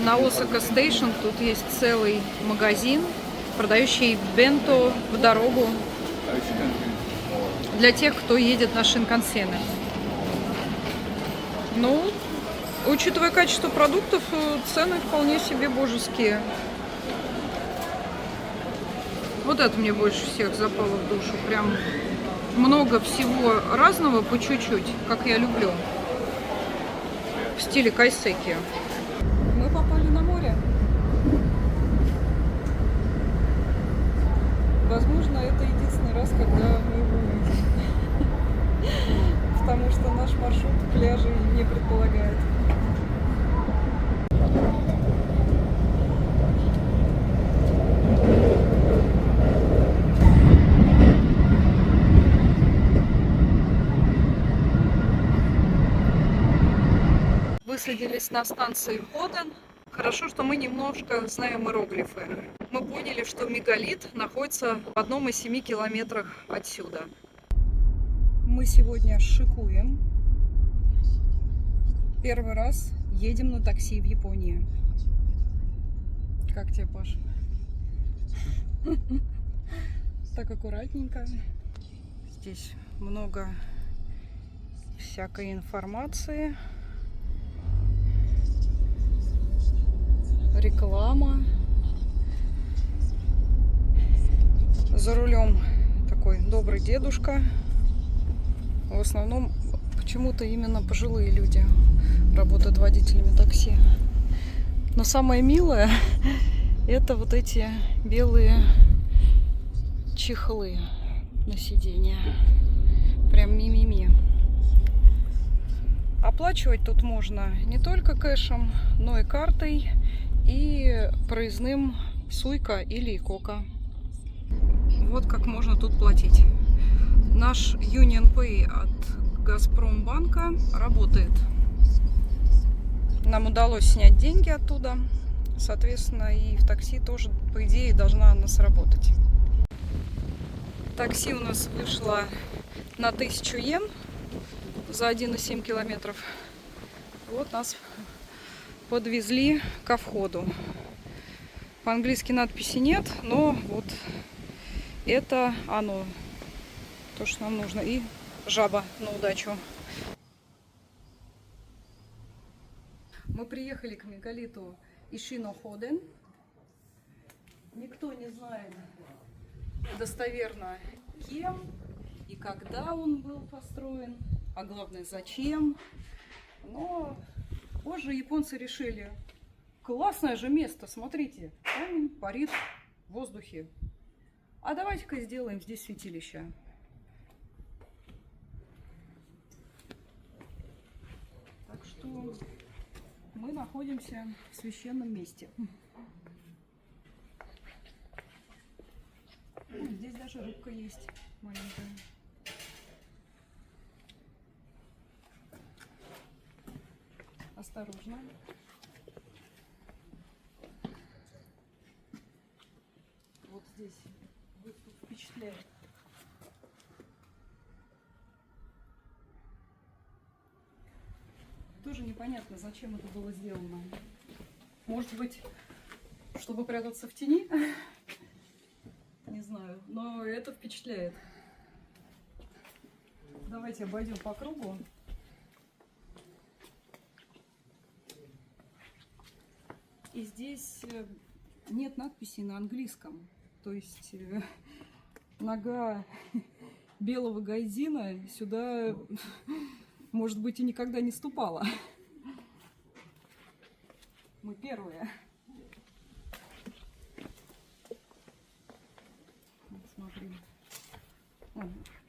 На Осака Стейшн тут есть целый магазин, продающий бенто в дорогу для тех, кто едет на Шинкансене. Ну, учитывая качество продуктов, цены вполне себе божеские. Вот это мне больше всех запало в душу. Прям много всего разного по чуть-чуть, как я люблю. В стиле кайсеки. Мы попали на море. Возможно, это единственный раз, когда мы его увидим. Потому что наш маршрут пляжей не предполагает. Высадились на станции Ходен. Хорошо, что мы немножко знаем иероглифы. Мы поняли, что мегалит находится в 1 из 7 километрах отсюда. Мы сегодня шикуем. Первый раз едем на такси в Японии. Как тебе, Паш? Так аккуратненько. Здесь много всякой информации. Реклама. За рулем такой добрый дедушка. В основном почему-то именно пожилые люди работают водителями такси. Но самое милое это вот эти белые чехлы на сиденье. Прям ми-ми-ми. Оплачивать тут можно не только кэшем, но и картой, и проездным Суйка или Икока. Вот как можно тут платить. Наш UnionPay от Газпромбанка работает. Нам удалось снять деньги оттуда. Соответственно, и в такси тоже, по идее, должна она сработать. Такси у нас вышло на 1000 йен за 1,7 километров. Вот нас подвезли ко входу. По-английски надписи нет, но вот это оно. То, что нам нужно. И жаба на удачу. Мы приехали к мегалиту Ишино Ходен. Никто не знает достоверно, кем и когда он был построен, а главное, зачем. Но позже японцы решили: классное же место, смотрите, камень парит в воздухе. А давайте-ка сделаем здесь святилище. Так что мы находимся в священном месте. Здесь даже рыбка есть маленькая. Осторожно. Вот здесь выступ впечатляет. Тоже непонятно, зачем это было сделано. Может быть, чтобы прятаться в тени? Не знаю, но это впечатляет. Давайте обойдем по кругу. И здесь нет надписей на английском. То есть нога белого гайдзина сюда, может быть, и никогда не ступала. Мы первые. Вот, смотри.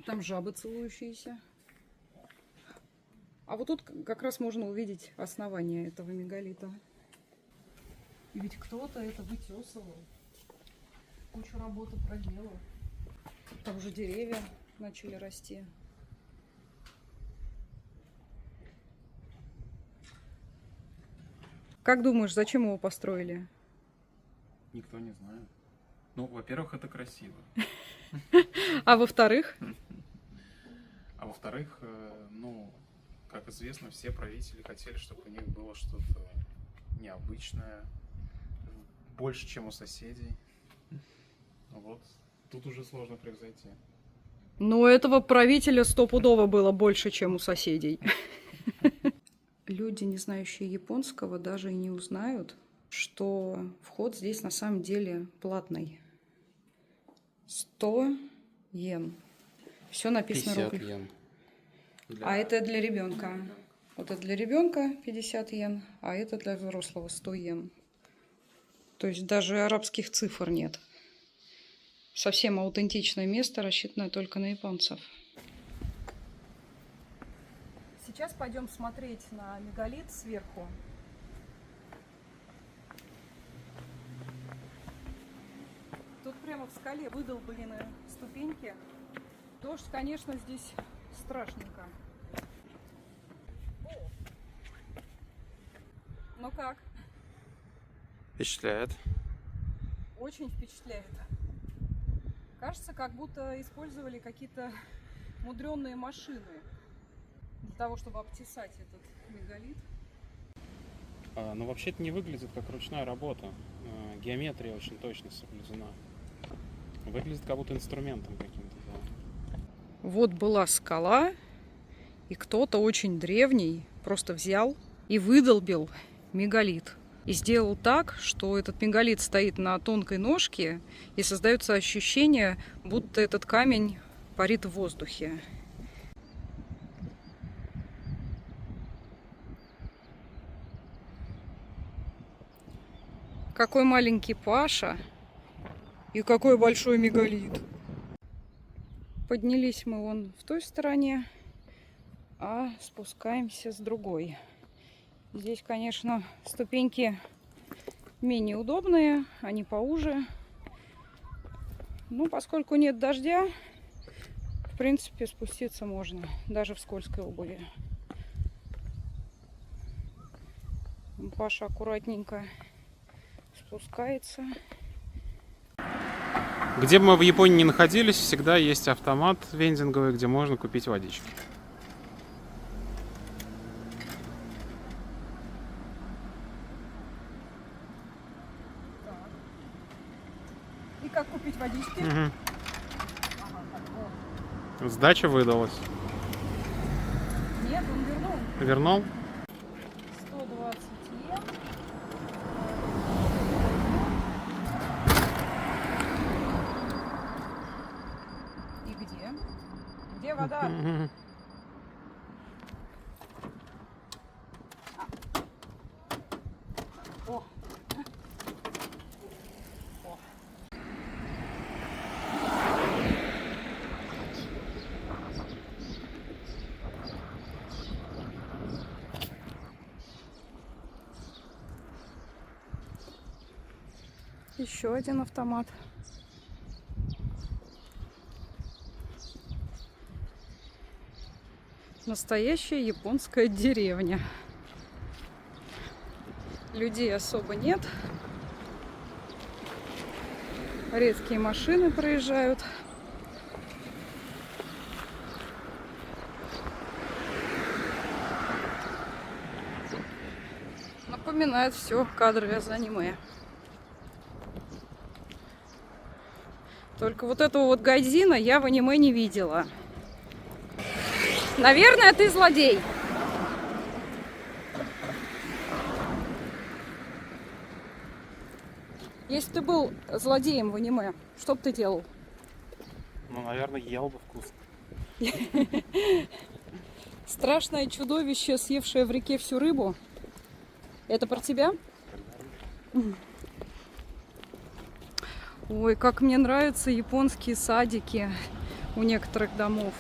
Там жабы целующиеся. А вот тут как раз можно увидеть основание этого мегалита. И ведь кто-то это вытесывал. Кучу работы проделал. Там уже деревья начали расти. Как думаешь, зачем его построили? Никто не знает. Ну, во-первых, это красиво. А во-вторых? А во-вторых, ну, как известно, все правители хотели, чтобы у них было что-то необычное, больше, чем у соседей. Вот. Тут уже сложно превзойти. Но у этого правителя стопудово было больше, чем у соседей. Люди, не знающие японского, даже и не узнают, что вход здесь на самом деле платный. 100 йен. Все написано 50 рубль. йен. А это для ребенка. Вот это для ребенка 50 йен, а это для взрослого 100 йен. То есть даже арабских цифр нет. Совсем аутентичное место, рассчитанное только на японцев. Сейчас пойдем смотреть на мегалит сверху. Тут прямо в скале выдолблены ступеньки. Дождь, конечно, здесь страшненько. Ну как? Впечатляет. Очень впечатляет. Кажется, как будто использовали какие-то мудренные машины для того, чтобы обтесать этот мегалит. Но вообще это не выглядит как ручная работа. Геометрия очень точно соблюдена. Выглядит как будто инструментом каким-то. Да. Вот была скала, и кто-то очень древний просто взял и выдолбил мегалит. И сделал так, что этот мегалит стоит на тонкой ножке, и создается ощущение, будто этот камень парит в воздухе. Какой маленький Паша и какой большой мегалит. Поднялись мы вон в той стороне, а спускаемся с другой. Здесь, конечно, ступеньки менее удобные, они поуже. Но поскольку нет дождя, в принципе, спуститься можно, даже в скользкой обуви. Паша аккуратненько спускается. Где бы мы в Японии ни находились, всегда есть автомат вендинговый, где можно купить водички. И как купить водички? Угу. Ага, Сдача выдалась. нет, он вернул. Вернул? 120 йен. И где? Где вода? Мгм. О. Еще один автомат. Настоящая японская деревня. Людей особо нет. Редкие машины проезжают. Напоминает все кадры из аниме. Только вот этого вот Гайдзина я в аниме не видела. Наверное, ты злодей. Если бы ты был злодеем в аниме, что бы ты делал? Ну, наверное, ел бы вкусно. Страшное чудовище, съевшее в реке всю рыбу. Это про тебя? Ой, как мне нравятся японские садики у некоторых домов.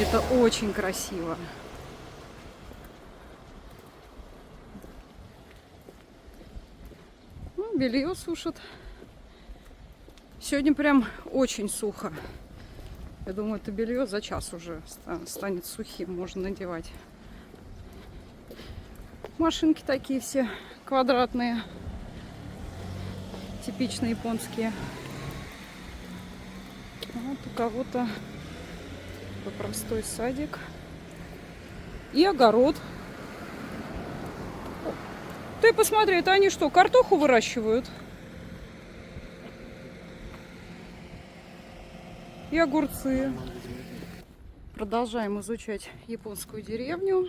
Это очень красиво. Ну, белье сушат. Сегодня прям очень сухо. Я думаю, это белье за час уже станет сухим, можно надевать. Машинки такие все квадратные, типично японские. Вот у кого-то простой садик. И огород. Ты посмотри, это они что, картоху выращивают? И огурцы. Продолжаем изучать японскую деревню.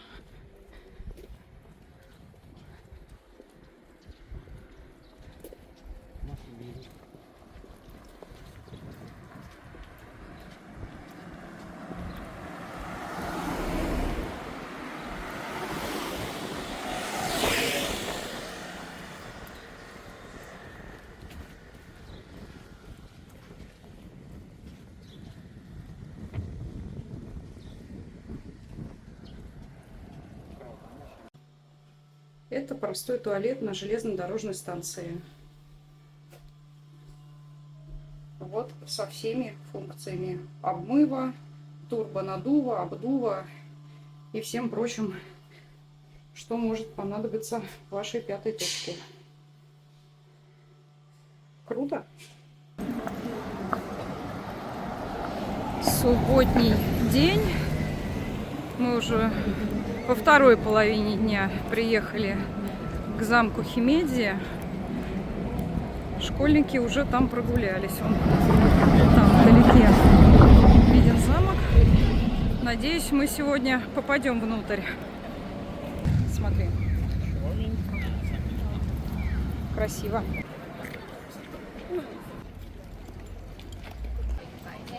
Это простой туалет на железнодорожной станции. Вот со всеми функциями обмыва, турбонадува, обдува и всем прочим, что может понадобиться вашей пятой точке. Круто! Субботний день. Мы уже во второй половине дня приехали к замку Химедзи. Школьники уже там прогулялись. Вон там вдалеке виден замок. Надеюсь, мы сегодня попадем внутрь. Смотри. Красиво.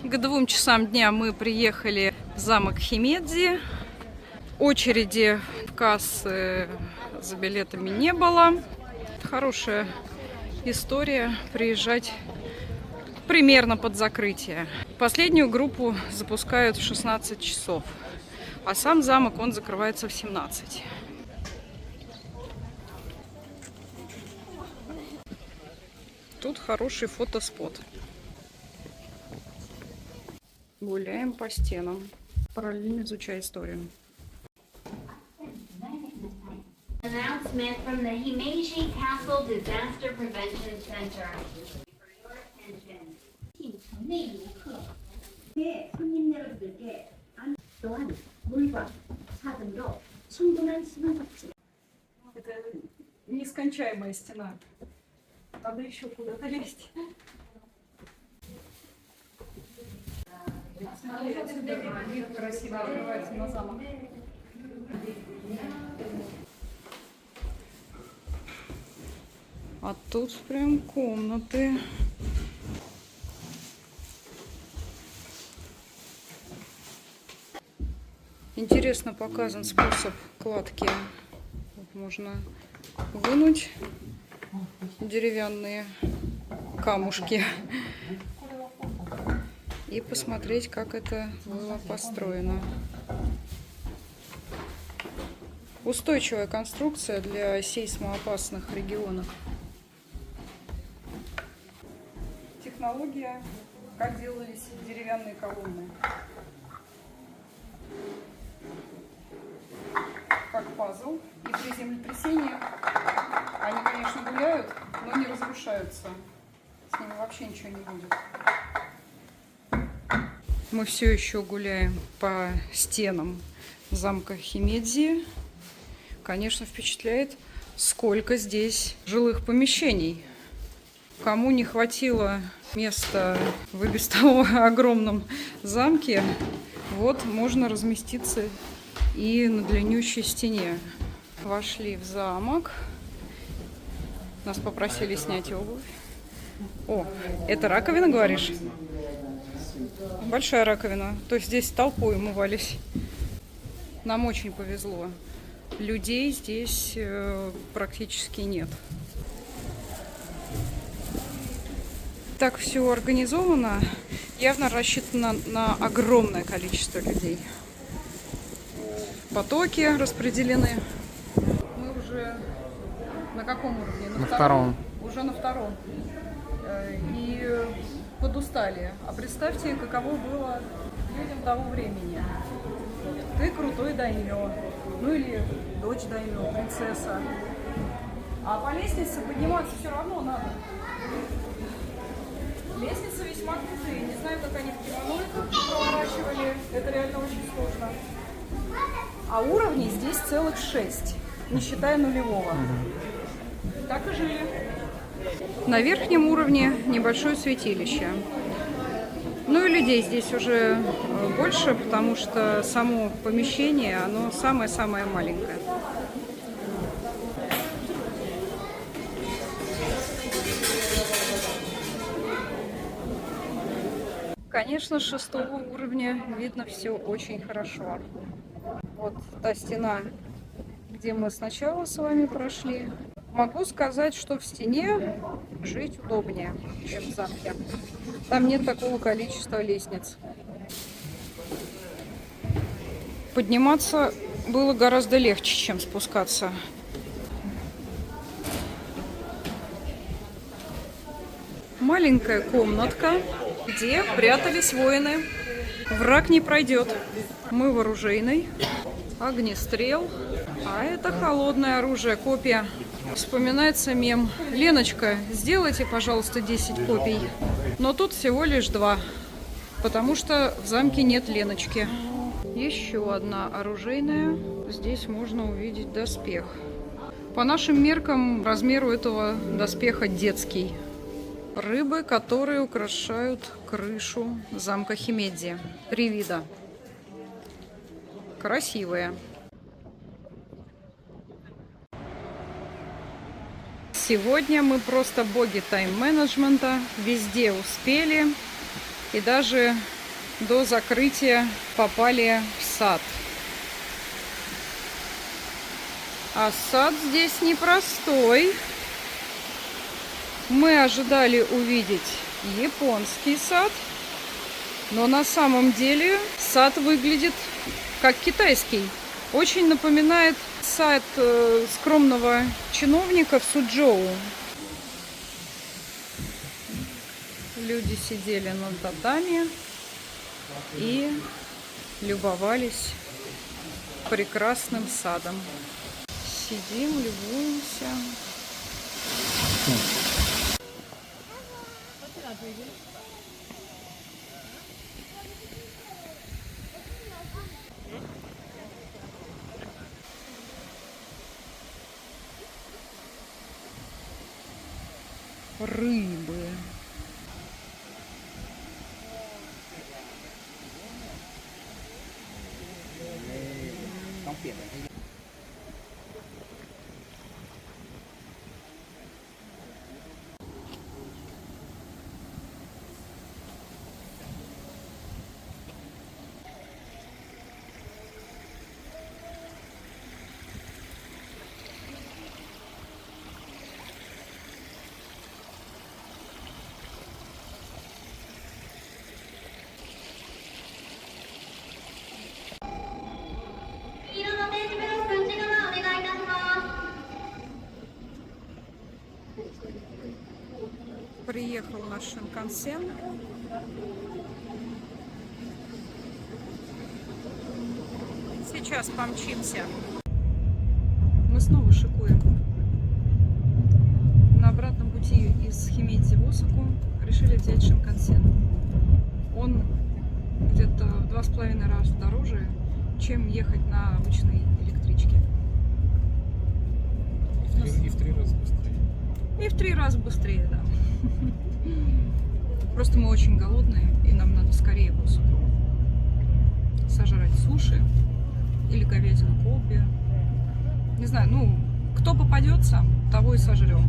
К 2 часам дня мы приехали в замок Химедзи. Очереди в кассы за билетами не было. Хорошая история приезжать примерно под закрытие. Последнюю группу запускают в 16 часов, а сам замок он закрывается в 17. Тут хороший фотоспот. Гуляем по стенам, параллельно изучая историю. Announcement from the Himeji Castle Disaster Prevention Center. For your attention. 국내游客의 손님 여러분들께 또한 물과 사등으로 충분한 수분 섭취. Это нескончаемая стена. Надо еще куда-то лезть. Смотри, отсюда вид красиво открывается на замок. А тут прям комнаты. Интересно показан способ кладки. Вот можно вынуть деревянные камушки и посмотреть, как это было построено. Устойчивая конструкция для сейсмоопасных регионов. Технология, как делались деревянные колонны. Как пазл. И при землетрясении они, конечно, гуляют, но не разрушаются. С ними вообще ничего не будет. Мы все еще гуляем по стенам замка Химедзи. Конечно, впечатляет, сколько здесь жилых помещений. Кому не хватило места в и без того огромном замке, вот можно разместиться и на длиннющей стене. Вошли в замок. Нас попросили снять обувь. О, это раковина, говоришь? Большая раковина. То есть здесь толпой умывались. Нам очень повезло. Людей здесь практически нет. Так все организовано, явно рассчитано на огромное количество людей. Потоки распределены. Мы уже на каком уровне? На втором. Уже на втором. И подустали. А представьте, каково было людям того времени. Ты крутой даймё, ну или дочь даймё, принцесса. А по лестнице подниматься все равно надо. Лестницы весьма крутые. Не знаю, как они в кимоно проворачивали. Это реально очень сложно. А уровней здесь целых 6, не считая нулевого. Так и жили. На верхнем уровне небольшое святилище. Ну и людей здесь уже больше, потому что само помещение, оно самое-самое маленькое. Конечно, с 6-го уровня видно все очень хорошо. Вот та стена, где мы сначала с вами прошли. Могу сказать, что в стене жить удобнее, чем в замке. Там нет такого количества лестниц. Подниматься было гораздо легче, чем спускаться. Маленькая комнатка, где прятались воины. Враг не пройдет. Мы в оружейной. Огнестрел. А это холодное оружие, копья. Вспоминается мем. Леночка, сделайте, пожалуйста, 10 копий. Но тут всего лишь 2. Потому что в замке нет Леночки. Еще одна оружейная. Здесь можно увидеть доспех. По нашим меркам размер у этого доспеха детский. Рыбы, которые украшают крышу замка Химедзи. 3 вида. Красивые. Сегодня мы просто боги тайм-менеджмента. Везде успели. И даже до закрытия попали в сад. А сад здесь непростой. Мы ожидали увидеть японский сад, но на самом деле сад выглядит как китайский. Очень напоминает сад скромного чиновника в Суджоу. Люди сидели на татами и любовались прекрасным садом. Сидим, любуемся. Рыбы. Приехал наш Шинкансен. Сейчас помчимся. Мы снова шикуем. На обратном пути из Химедзи в Осаку решили взять Шинкансен. Он где-то в 2,5 раза дороже, чем ехать на обычной электричке. И в 3 раза быстрее. И в 3 раза быстрее, да. Просто мы очень голодные, и нам надо скорее в Осаку сожрать суши или говядину Колби. Не знаю, ну, кто попадется, того и сожрем.